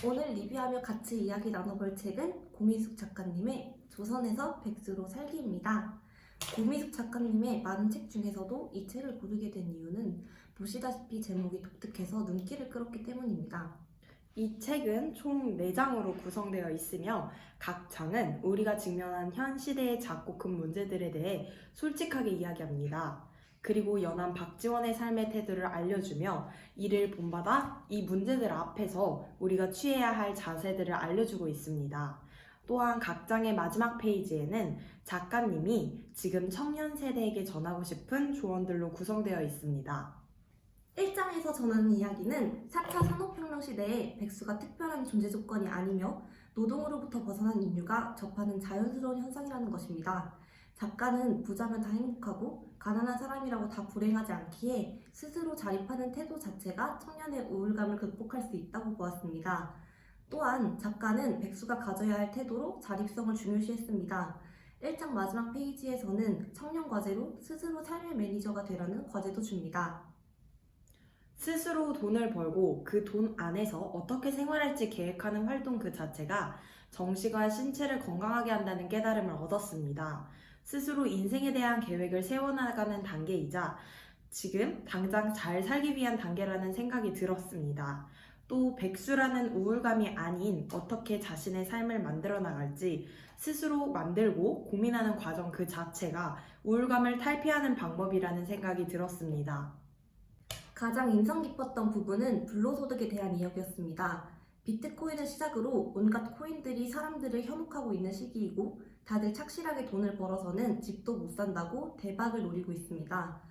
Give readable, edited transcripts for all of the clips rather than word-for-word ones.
오늘 리뷰하며 같이 이야기 나눠볼 책은 고미숙 작가님의 조선에서 백수로 살기입니다. 고미숙 작가님의 많은 책 중에서도 이 책을 고르게 된 이유는 보시다시피 제목이 독특해서 눈길을 끌었기 때문입니다. 이 책은 총 4장으로 구성되어 있으며 각 장은 우리가 직면한 현 시대의 작고 큰 문제들에 대해 솔직하게 이야기합니다. 그리고 연한 박지원의 삶의 태도를 알려주며 이를 본받아 이 문제들 앞에서 우리가 취해야 할 자세들을 알려주고 있습니다. 또한 각 장의 마지막 페이지에는 작가님이 지금 청년 세대에게 전하고 싶은 조언들로 구성되어 있습니다. 1장에서 전하는 이야기는 4차 산업혁명 시대에 백수가 특별한 존재 조건이 아니며 노동으로부터 벗어난 인류가 접하는 자연스러운 현상이라는 것입니다. 작가는 부자면 다 행복하고 가난한 사람이라고 다 불행하지 않기에 스스로 자립하는 태도 자체가 청년의 우울감을 극복할 수 있다고 보았습니다. 또한 작가는 백수가 가져야 할 태도로 자립성을 중요시했습니다. 1장 마지막 페이지에서는 청년 과제로 스스로 삶의 매니저가 되라는 과제도 줍니다. 스스로 돈을 벌고 그 돈 안에서 어떻게 생활할지 계획하는 활동 그 자체가 정신과 신체를 건강하게 한다는 깨달음을 얻었습니다. 스스로 인생에 대한 계획을 세워나가는 단계이자 지금 당장 잘 살기 위한 단계라는 생각이 들었습니다. 또 백수라는 우울감이 아닌 어떻게 자신의 삶을 만들어 나갈지 스스로 만들고 고민하는 과정 그 자체가 우울감을 탈피하는 방법이라는 생각이 들었습니다. 가장 인상 깊었던 부분은 불로소득에 대한 이야기였습니다. 비트코인을 시작으로 온갖 코인들이 사람들을 현혹하고 있는 시기이고 다들 착실하게 돈을 벌어서는 집도 못 산다고 대박을 노리고 있습니다.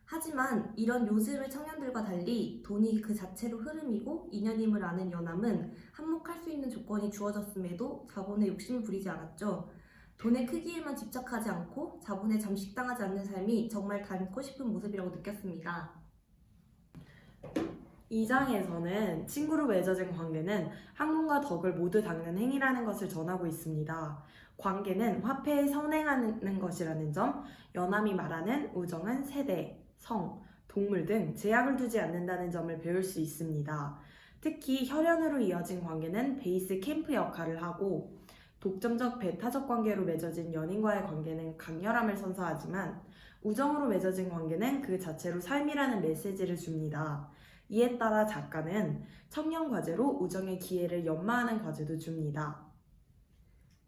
하지만 이런 요즘의 청년들과 달리 돈이 그 자체로 흐름이고 인연임을 아는 연함은 한몫할 수 있는 조건이 주어졌음에도 자본에 욕심을 부리지 않았죠. 돈의 크기에만 집착하지 않고 자본에 잠식당하지 않는 삶이 정말 닮고 싶은 모습이라고 느꼈습니다. 2장에서는 친구로 맺어진 관계는 학문과 덕을 모두 닦는 행위라는 것을 전하고 있습니다. 관계는 화폐에 선행하는 것이라는 점, 연함이 말하는 우정은 세대, 성, 동물 등 제약을 두지 않는다는 점을 배울 수 있습니다. 특히 혈연으로 이어진 관계는 베이스 캠프 역할을 하고 독점적 배타적 관계로 맺어진 연인과의 관계는 강렬함을 선사하지만 우정으로 맺어진 관계는 그 자체로 삶이라는 메시지를 줍니다. 이에 따라 작가는 청년 과제로 우정의 기회를 연마하는 과제도 줍니다.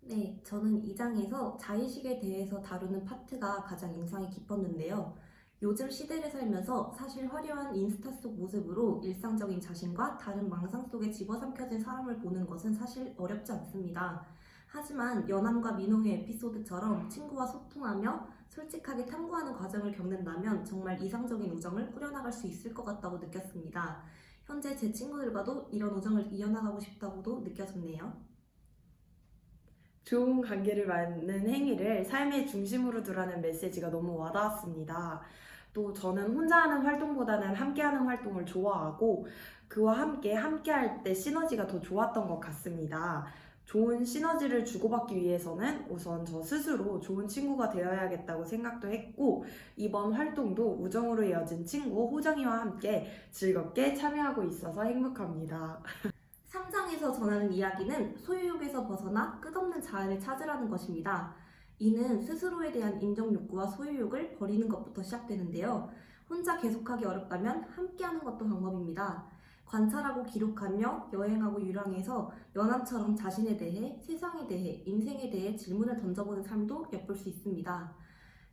네, 저는 이 장에서 자의식에 대해서 다루는 파트가 가장 인상이 깊었는데요. 요즘 시대를 살면서 사실 화려한 인스타 속 모습으로 일상적인 자신과 다른 망상 속에 집어삼켜진 사람을 보는 것은 사실 어렵지 않습니다. 하지만 연함과 민홍의 에피소드처럼 친구와 소통하며 솔직하게 탐구하는 과정을 겪는다면 정말 이상적인 우정을 꾸려나갈 수 있을 것 같다고 느꼈습니다. 현재 제 친구들과도 이런 우정을 이어나가고 싶다고도 느껴졌네요. 좋은 관계를 맺는 행위를 삶의 중심으로 두라는 메시지가 너무 와닿았습니다. 또 저는 혼자 하는 활동보다는 함께하는 활동을 좋아하고 그와 함께할 때 시너지가 더 좋았던 것 같습니다. 좋은 시너지를 주고받기 위해서는 우선 저 스스로 좋은 친구가 되어야겠다고 생각도 했고 이번 활동도 우정으로 이어진 친구 호정이와 함께 즐겁게 참여하고 있어서 행복합니다. 3장에서 전하는 이야기는 소유욕에서 벗어나 끝없는 자아를 찾으라는 것입니다. 이는 스스로에 대한 인정 욕구와 소유욕을 버리는 것부터 시작되는데요. 혼자 계속하기 어렵다면 함께하는 것도 방법입니다. 관찰하고 기록하며 여행하고 유랑해서 연암처럼 자신에 대해, 세상에 대해, 인생에 대해 질문을 던져보는 삶도 엿볼 수 있습니다.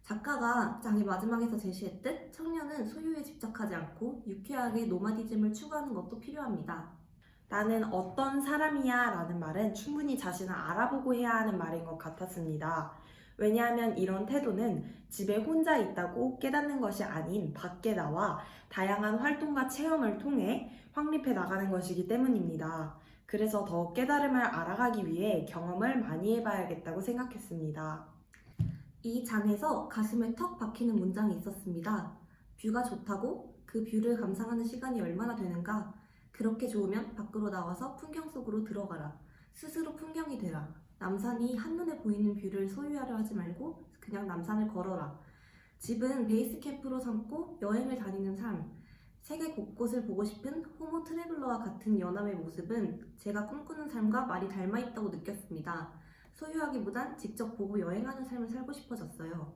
작가가 장의 마지막에서 제시했듯 청년은 소유에 집착하지 않고 유쾌하게 노마디즘을 추구하는 것도 필요합니다. 나는 어떤 사람이야 라는 말은 충분히 자신을 알아보고 해야 하는 말인 것 같았습니다. 왜냐하면 이런 태도는 집에 혼자 있다고 깨닫는 것이 아닌 밖에 나와 다양한 활동과 체험을 통해 확립해 나가는 것이기 때문입니다. 그래서 더 깨달음을 알아가기 위해 경험을 많이 해봐야겠다고 생각했습니다. 이 장에서 가슴에 턱 박히는 문장이 있었습니다. 뷰가 좋다고? 그 뷰를 감상하는 시간이 얼마나 되는가? 그렇게 좋으면 밖으로 나와서 풍경 속으로 들어가라. 스스로 풍경이 되라. 남산이 한눈에 보이는 뷰를 소유하려 하지 말고 그냥 남산을 걸어라. 집은 베이스 캠프로 삼고 여행을 다니는 삶. 세계 곳곳을 보고 싶은 호모 트래블러와 같은 연암의 모습은 제가 꿈꾸는 삶과 많이 닮아 있다고 느꼈습니다. 소유하기보단 직접 보고 여행하는 삶을 살고 싶어졌어요.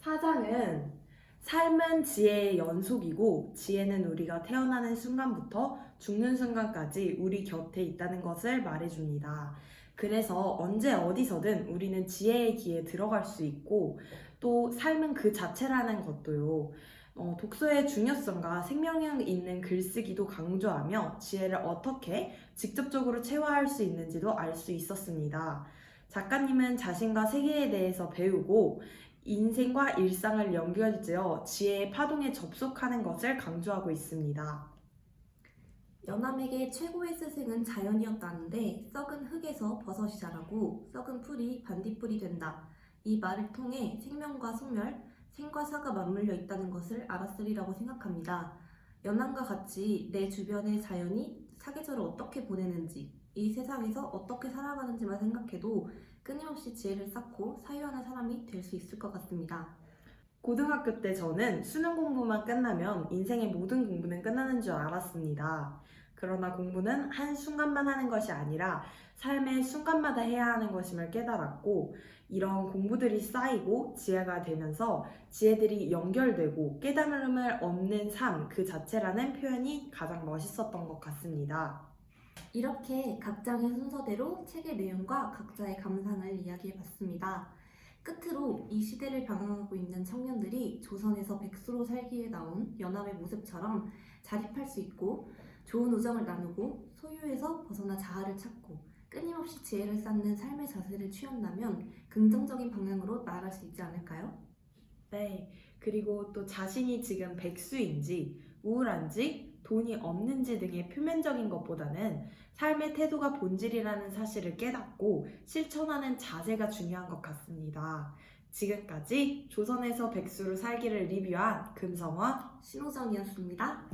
4장은 삶은 지혜의 연속이고 지혜는 우리가 태어나는 순간부터 죽는 순간까지 우리 곁에 있다는 것을 말해줍니다. 그래서 언제 어디서든 우리는 지혜의 길에 들어갈 수 있고 또 삶은 그 자체라는 것도요. 독서의 중요성과 생명력 있는 글쓰기도 강조하며 지혜를 어떻게 직접적으로 체화할 수 있는지도 알 수 있었습니다. 작가님은 자신과 세계에 대해서 배우고 인생과 일상을 연결지어 지혜의 파동에 접속하는 것을 강조하고 있습니다. 연암에게 최고의 스승은 자연이었다는데 썩은 흙에서 버섯이 자라고 썩은 풀이 반딧불이 된다. 이 말을 통해 생명과 소멸, 생과 사가 맞물려 있다는 것을 알았으리라고 생각합니다. 연암과 같이 내 주변의 자연이 사계절을 어떻게 보내는지, 이 세상에서 어떻게 살아가는지만 생각해도 끊임없이 지혜를 쌓고 사유하는 사람이 될 수 있을 것 같습니다. 고등학교 때 저는 수능 공부만 끝나면 인생의 모든 공부는 끝나는 줄 알았습니다. 그러나 공부는 한순간만 하는 것이 아니라 삶의 순간마다 해야 하는 것임을 깨달았고 이런 공부들이 쌓이고 지혜가 되면서 지혜들이 연결되고 깨달음을 얻는 삶 그 자체라는 표현이 가장 멋있었던 것 같습니다. 이렇게 각 장의 순서대로 책의 내용과 각자의 감상을 이야기해봤습니다. 끝으로 이 시대를 방황하고 있는 청년들이 조선에서 백수로 살기 위해 나온 연암의 모습처럼 자립할 수 있고 좋은 우정을 나누고 소유에서 벗어나 자아를 찾고 끊임없이 지혜를 쌓는 삶의 자세를 취한다면 긍정적인 방향으로 나아갈 수 있지 않을까요? 네, 그리고 또 자신이 지금 백수인지 우울한지 돈이 없는지 등의 표면적인 것보다는 삶의 태도가 본질이라는 사실을 깨닫고 실천하는 자세가 중요한 것 같습니다. 지금까지 조선에서 백수로 살기를 리뷰한 금성원 신호정이었습니다.